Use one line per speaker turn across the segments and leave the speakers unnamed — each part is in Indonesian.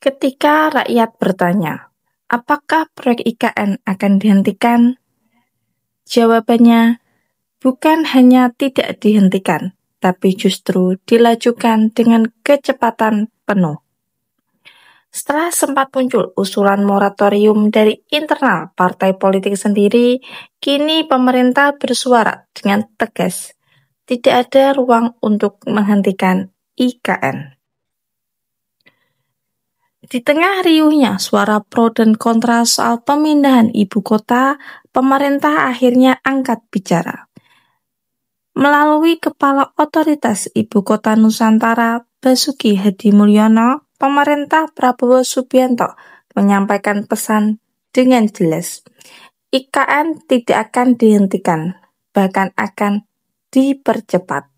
Ketika rakyat bertanya, apakah proyek IKN akan dihentikan? Jawabannya bukan hanya tidak dihentikan, tapi justru dilajukan dengan kecepatan penuh. Setelah sempat muncul usulan moratorium dari internal partai politik sendiri, kini pemerintah bersuara dengan tegas. Tidak ada ruang untuk menghentikan IKN. Di tengah riuhnya suara pro dan kontra soal pemindahan ibu kota, pemerintah akhirnya angkat bicara. Melalui Kepala Otoritas Ibu Kota Nusantara, Basuki Hadimulyono, pemerintah Prabowo Subianto menyampaikan pesan dengan jelas. IKN tidak akan dihentikan, bahkan akan dipercepat.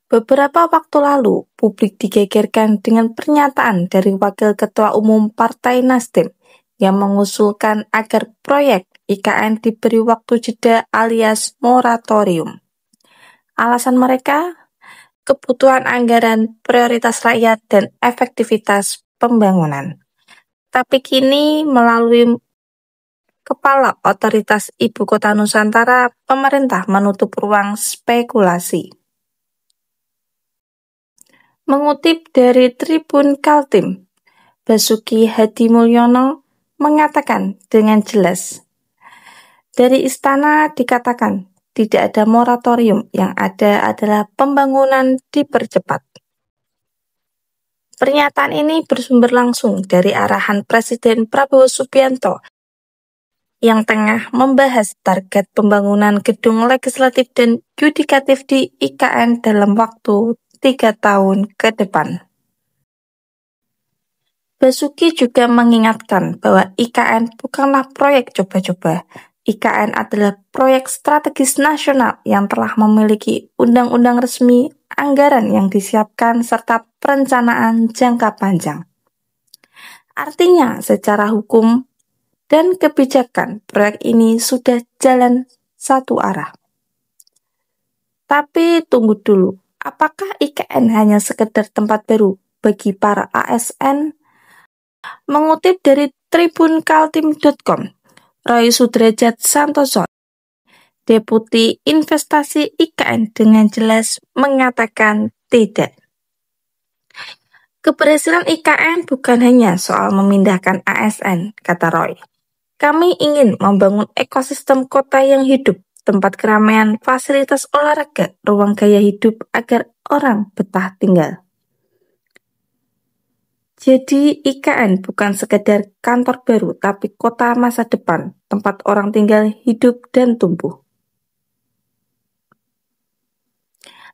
Beberapa waktu lalu, publik digegerkan dengan pernyataan dari Wakil Ketua Umum Partai Nasdem yang mengusulkan agar proyek IKN diberi waktu jeda alias moratorium. Alasan mereka, kebutuhan anggaran, prioritas rakyat, dan efektivitas pembangunan. Tapi kini melalui Kepala Otoritas Ibu Kota Nusantara, pemerintah menutup ruang spekulasi. Mengutip dari Tribun Kaltim, Basuki Hadimulyono mengatakan dengan jelas, dari istana dikatakan tidak ada moratorium, yang ada adalah pembangunan dipercepat. Pernyataan ini bersumber langsung dari arahan Presiden Prabowo Subianto yang tengah membahas target pembangunan gedung legislatif dan yudikatif di IKN dalam waktu 3 tahun ke depan. Basuki juga mengingatkan bahwa IKN bukanlah proyek coba-coba. IKN adalah proyek strategis nasional yang telah memiliki undang-undang resmi, anggaran yang disiapkan, serta perencanaan jangka panjang. Artinya, secara hukum dan kebijakan, proyek ini sudah jalan satu arah. Tapi tunggu dulu, apakah IKN hanya sekedar tempat baru bagi para ASN? Mengutip dari tribunkaltim.com, Roy Sudrajat Santoso, Deputi Investasi IKN, dengan jelas mengatakan tidak. Keberhasilan IKN bukan hanya soal memindahkan ASN, kata Roy. Kami ingin membangun ekosistem kota yang hidup, tempat keramaian, fasilitas olahraga, ruang gaya hidup agar orang betah tinggal. Jadi IKN bukan sekedar kantor baru, tapi kota masa depan, tempat orang tinggal, hidup, dan tumbuh.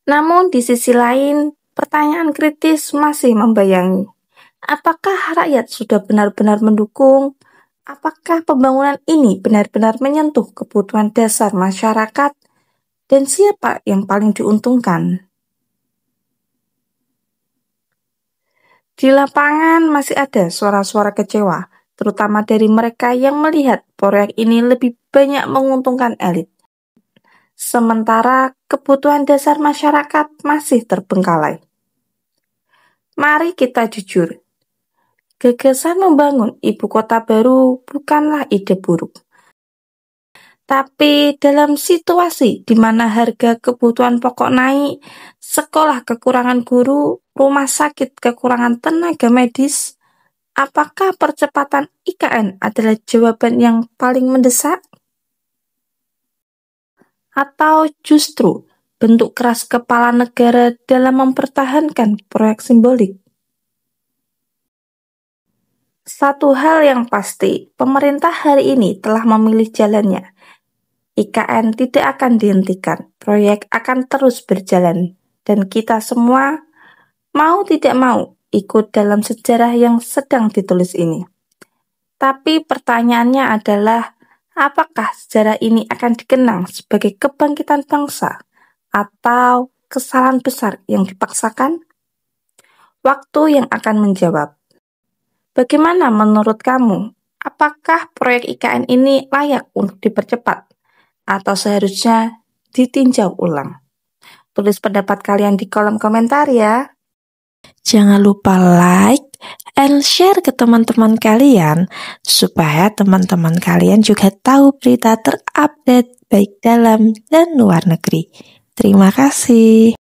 Namun di sisi lain, pertanyaan kritis masih membayangi. Apakah rakyat sudah benar-benar mendukung? Apakah pembangunan ini benar-benar menyentuh kebutuhan dasar masyarakat? Dan siapa yang paling diuntungkan? Di lapangan masih ada suara-suara kecewa, terutama dari mereka yang melihat proyek ini lebih banyak menguntungkan elit. Sementara kebutuhan dasar masyarakat masih terbengkalai. Mari kita jujur, gagasan membangun ibu kota baru bukanlah ide buruk. Tapi dalam situasi di mana harga kebutuhan pokok naik, sekolah kekurangan guru, rumah sakit kekurangan tenaga medis, apakah percepatan IKN adalah jawaban yang paling mendesak? Atau justru bentuk keras kepala negara dalam mempertahankan proyek simbolik? Satu hal yang pasti, pemerintah hari ini telah memilih jalannya. IKN tidak akan dihentikan, proyek akan terus berjalan, dan kita semua mau tidak mau ikut dalam sejarah yang sedang ditulis ini. Tapi pertanyaannya adalah, apakah sejarah ini akan dikenang sebagai kebangkitan bangsa atau kesalahan besar yang dipaksakan? Waktu yang akan menjawab. Bagaimana menurut kamu? Apakah proyek IKN ini layak untuk dipercepat? Atau seharusnya ditinjau ulang? Tulis pendapat kalian di kolom komentar ya. Jangan lupa like and share ke teman-teman kalian supaya teman-teman kalian juga tahu berita terupdate baik dalam dan luar negeri. Terima kasih.